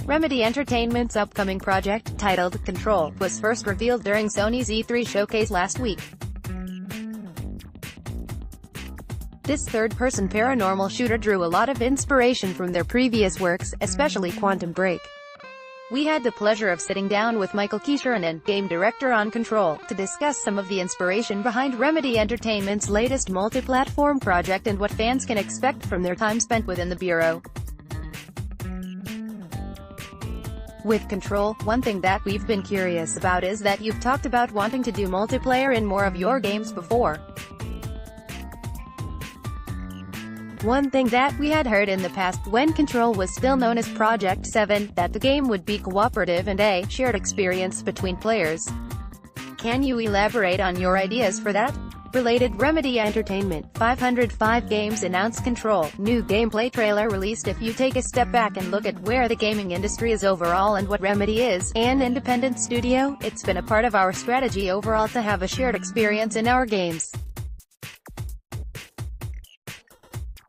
Remedy Entertainment's upcoming project, titled Control, was first revealed during Sony's E3 showcase last week. This third-person paranormal shooter drew a lot of inspiration from their previous works, especially Quantum Break. We had the pleasure of sitting down with Mikael Kasurinen, game director on Control, to discuss some of the inspiration behind Remedy Entertainment's latest multi-platform project and what fans can expect from their time spent within the bureau. With Control, one thing that we've been curious about is that you've talked about wanting to do multiplayer in more of your games before. One thing that we had heard in the past, when Control was still known as Project 7, that the game would be cooperative and a shared experience between players. Can you elaborate on your ideas for that? Related, Remedy Entertainment, 505 Games announced Control, new gameplay trailer released. If you take a step back and look at where the gaming industry is overall and what Remedy is, an independent studio, it's been a part of our strategy overall to have a shared experience in our games.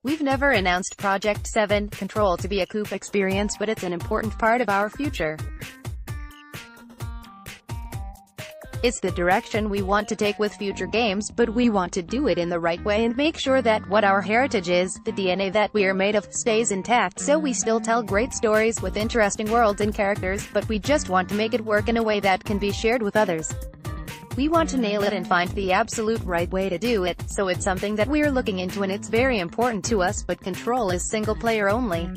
We've never announced Project 7, Control to be a coop experience, but it's an important part of our future. It's the direction we want to take with future games, but we want to do it in the right way and make sure that what our heritage is, the DNA that we're made of, stays intact. So we still tell great stories with interesting worlds and characters, but we just want to make it work in a way that can be shared with others. We want to nail it and find the absolute right way to do it, so it's something that we're looking into and it's very important to us, but Control is single player only.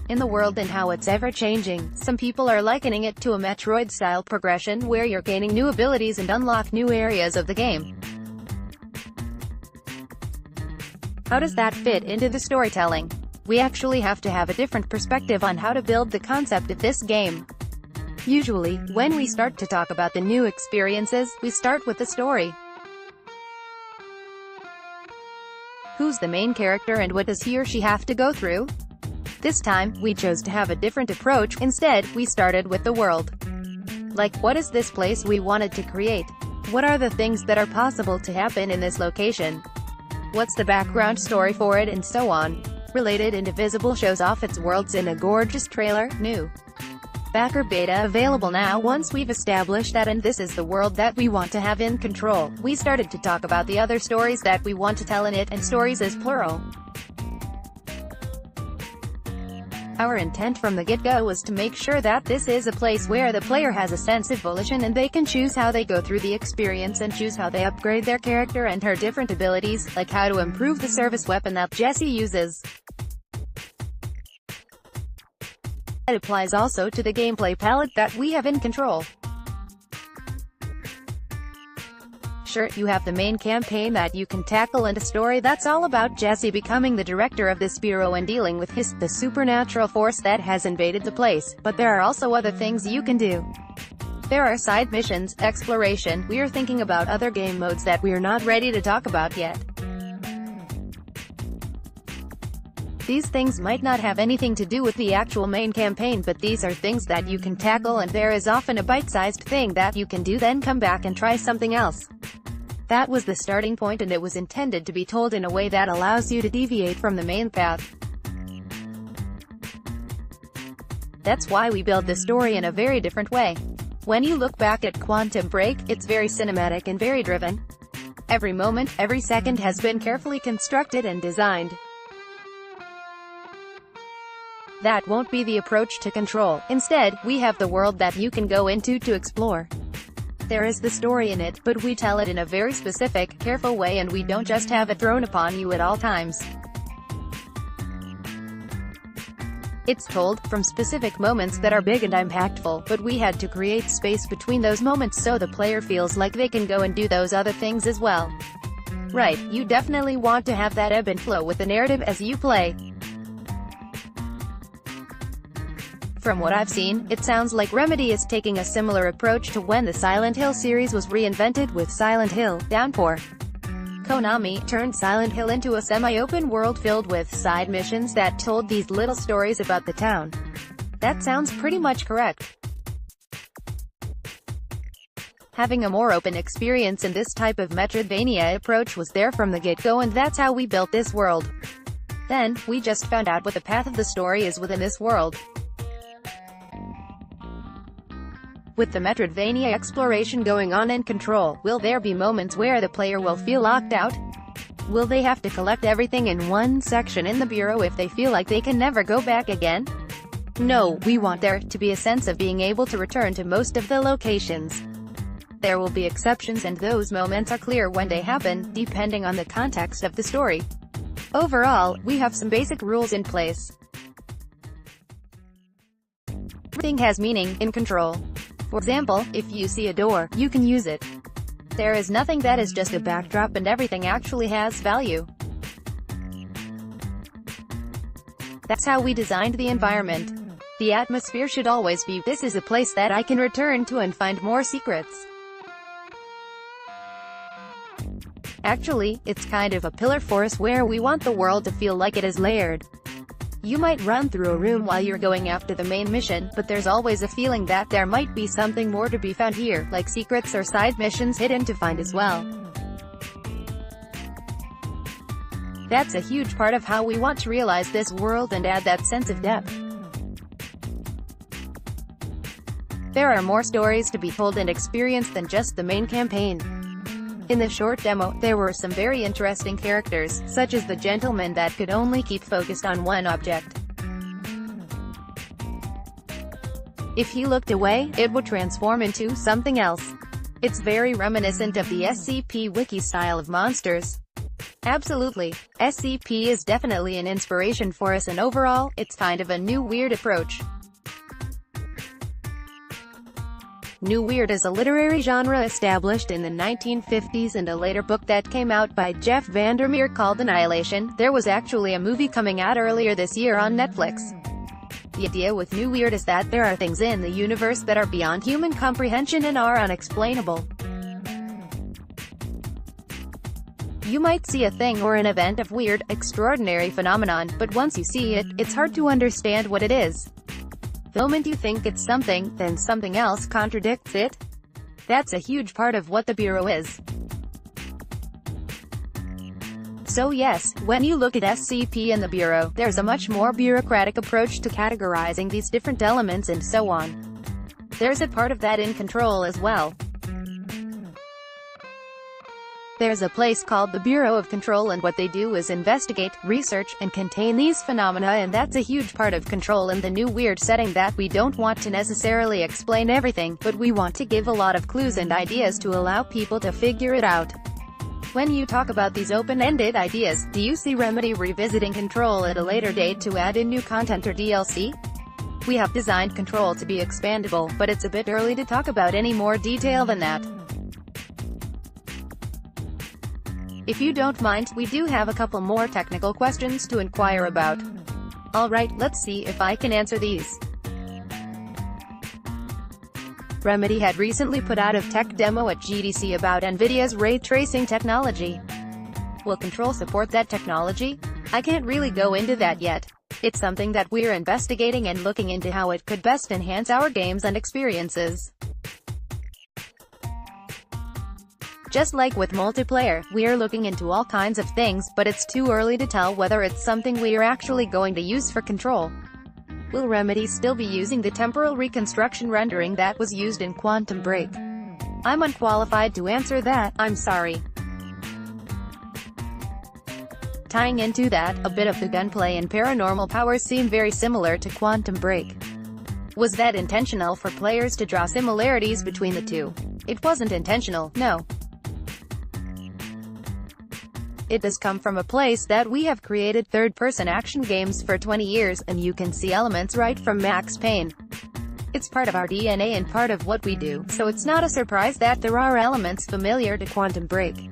In the world and how it's ever-changing, some people are likening it to a Metroid-style progression where you're gaining new abilities and unlock new areas of the game. How does that fit into the storytelling? We actually have to have a different perspective on how to build the concept of this game. Usually, when we start to talk about the new experiences, we start with the story. Who's the main character and what does he or she have to go through? This time, we chose to have a different approach. Instead, we started with the world. Like, what is this place we wanted to create? What are the things that are possible to happen in this location? What's the background story for it, and so on. Related, Indivisible shows off its worlds in a gorgeous trailer. New backer beta available now. Once we've established that and this is the world that we want to have in Control, we started to talk about the other stories that we want to tell in it, and stories is plural. Our intent from the get-go was to make sure that this is a place where the player has a sense of volition and they can choose how they go through the experience and choose how they upgrade their character and her different abilities, like how to improve the service weapon that Jessie uses. It applies also to the gameplay palette that we have in Control. Sure, you have the main campaign that you can tackle and a story that's all about Jesse becoming the director of this bureau and dealing with the supernatural force that has invaded the place, but there are also other things you can do. There are side missions, exploration. We're thinking about other game modes that we're not ready to talk about yet. These things might not have anything to do with the actual main campaign, but these are things that you can tackle, and there is often a bite-sized thing that you can do, then come back and try something else. That was the starting point, and it was intended to be told in a way that allows you to deviate from the main path. That's why we build the story in a very different way. When you look back at Quantum Break, it's very cinematic and very driven. Every moment, every second has been carefully constructed and designed. That won't be the approach to Control. Instead, we have the world that you can go into to explore. There is the story in it, but we tell it in a very specific, careful way, and we don't just have it thrown upon you at all times. It's told from specific moments that are big and impactful, but we had to create space between those moments so the player feels like they can go and do those other things as well. Right, you definitely want to have that ebb and flow with the narrative as you play. From what I've seen, it sounds like Remedy is taking a similar approach to when the Silent Hill series was reinvented with Silent Hill: Downpour. Konami turned Silent Hill into a semi-open world filled with side missions that told these little stories about the town. That sounds pretty much correct. Having a more open experience in this type of Metroidvania approach was there from the get-go, and that's how we built this world. Then, we just found out what the path of the story is within this world. With the Metroidvania exploration going on in Control, will there be moments where the player will feel locked out? Will they have to collect everything in one section in the bureau if they feel like they can never go back again? No, we want there to be a sense of being able to return to most of the locations. There will be exceptions, and those moments are clear when they happen, depending on the context of the story. Overall, we have some basic rules in place. Everything has meaning in Control. For example, if you see a door, you can use it. There is nothing that is just a backdrop, and everything actually has value. That's how we designed the environment. The atmosphere should always be, this is a place that I can return to and find more secrets. Actually, it's kind of a pillar for us where we want the world to feel like it is layered. You might run through a room while you're going after the main mission, but there's always a feeling that there might be something more to be found here, like secrets or side missions hidden to find as well. That's a huge part of how we want to realize this world and add that sense of depth. There are more stories to be told and experienced than just the main campaign. In the short demo, there were some very interesting characters, such as the gentleman that could only keep focused on one object. If he looked away, it would transform into something else. It's very reminiscent of the SCP wiki style of monsters. Absolutely. SCP is definitely an inspiration for us, and overall, it's kind of a new weird approach. New Weird is a literary genre established in the 1950s, and a later book that came out by Jeff Vandermeer called Annihilation. There was actually a movie coming out earlier this year on Netflix. The idea with New Weird is that there are things in the universe that are beyond human comprehension and are unexplainable. You might see a thing or an event of weird, extraordinary phenomenon, but once you see it, it's hard to understand what it is. The moment you think it's something, then something else contradicts it. That's a huge part of what the Bureau is. So yes, when you look at SCP and the Bureau, there's a much more bureaucratic approach to categorizing these different elements and so on. There's a part of that in Control as well. There's a place called the Bureau of Control, and what they do is investigate, research, and contain these phenomena, and that's a huge part of Control in the New Weird setting, that we don't want to necessarily explain everything, but we want to give a lot of clues and ideas to allow people to figure it out. When you talk about these open-ended ideas, do you see Remedy revisiting Control at a later date to add in new content or DLC? We have designed Control to be expandable, but it's a bit early to talk about any more detail than that. If you don't mind, we do have a couple more technical questions to inquire about. Alright, let's see if I can answer these. Remedy had recently put out a tech demo at GDC about NVIDIA's ray tracing technology. Will Control support that technology? I can't really go into that yet. It's something that we're investigating and looking into how it could best enhance our games and experiences. Just like with multiplayer, we're looking into all kinds of things, but it's too early to tell whether it's something we're actually going to use for Control. Will Remedy still be using the temporal reconstruction rendering that was used in Quantum Break? I'm unqualified to answer that, I'm sorry. Tying into that, a bit of the gunplay and paranormal powers seem very similar to Quantum Break. Was that intentional for players to draw similarities between the two? It wasn't intentional, no. It does come from a place that we have created third-person action games for 20 years, and you can see elements right from Max Payne. It's part of our DNA and part of what we do, so it's not a surprise that there are elements familiar to Quantum Break.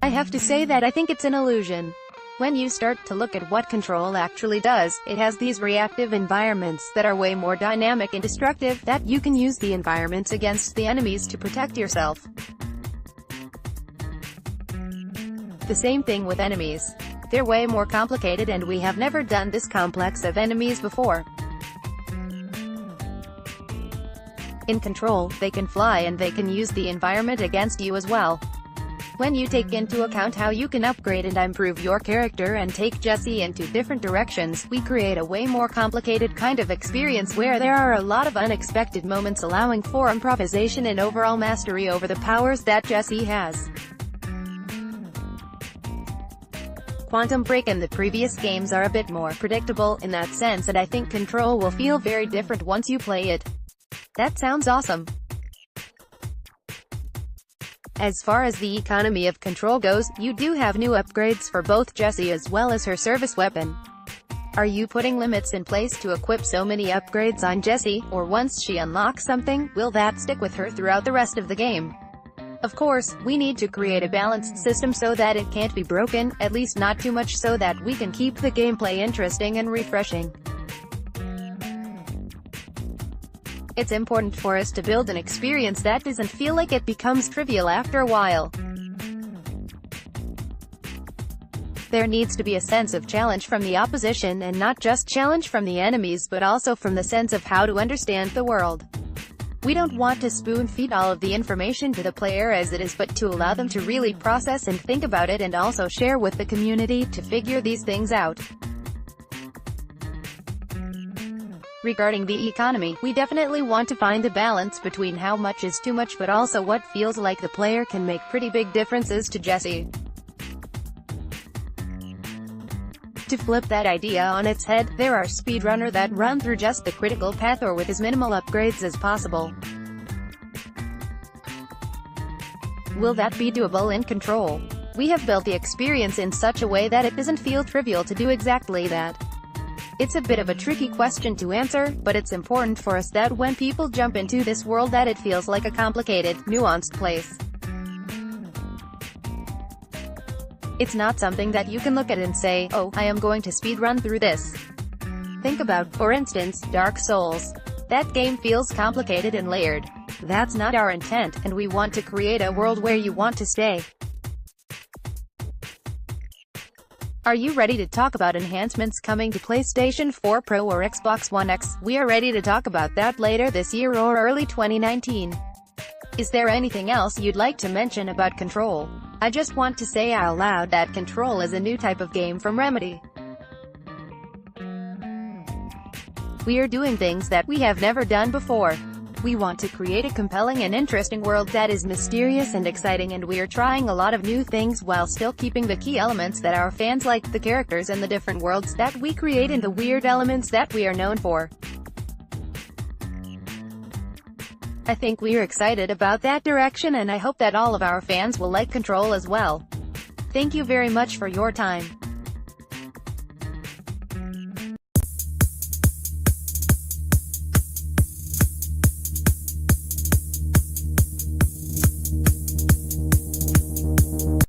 I have to say that I think it's an illusion. When you start to look at what Control actually does, it has these reactive environments that are way more dynamic and destructive, that you can use the environments against the enemies to protect yourself. The same thing with enemies. They're way more complicated, and we have never done this complex of enemies before. In Control, they can fly and they can use the environment against you as well. When you take into account how you can upgrade and improve your character and take Jessie into different directions, we create a way more complicated kind of experience where there are a lot of unexpected moments allowing for improvisation and overall mastery over the powers that Jessie has. Quantum Break and the previous games are a bit more predictable in that sense, and I think Control will feel very different once you play it. That sounds awesome. As far as the economy of Control goes, you do have new upgrades for both Jessie as well as her service weapon. Are you putting limits in place to equip so many upgrades on Jessie, or once she unlocks something, will that stick with her throughout the rest of the game? Of course, we need to create a balanced system so that it can't be broken, at least not too much so that we can keep the gameplay interesting and refreshing. It's important for us to build an experience that doesn't feel like it becomes trivial after a while. There needs to be a sense of challenge from the opposition, and not just challenge from the enemies but also from the sense of how to understand the world. We don't want to spoon-feed all of the information to the player as it is, but to allow them to really process and think about it, and also share with the community to figure these things out. Regarding the economy, we definitely want to find a balance between how much is too much but also what feels like the player can make pretty big differences to Jessie. To flip that idea on its head, there are speedrunners that run through just the critical path or with as minimal upgrades as possible. Will that be doable in Control? We have built the experience in such a way that it doesn't feel trivial to do exactly that. It's a bit of a tricky question to answer, but it's important for us that when people jump into this world that it feels like a complicated, nuanced place. It's not something that you can look at and say, oh, I am going to speedrun through this. Think about, for instance, Dark Souls. That game feels complicated and layered. That's not our intent, and we want to create a world where you want to stay. Are you ready to talk about enhancements coming to PlayStation 4 Pro or Xbox One X? We are ready to talk about that later this year or early 2019. Is there anything else you'd like to mention about Control? I just want to say out loud that Control is a new type of game from Remedy. We are doing things that we have never done before. We want to create a compelling and interesting world that is mysterious and exciting, and we are trying a lot of new things while still keeping the key elements that our fans like, the characters and the different worlds that we create and the weird elements that we are known for. I think we're excited about that direction, and I hope that all of our fans will like Control as well. Thank you very much for your time.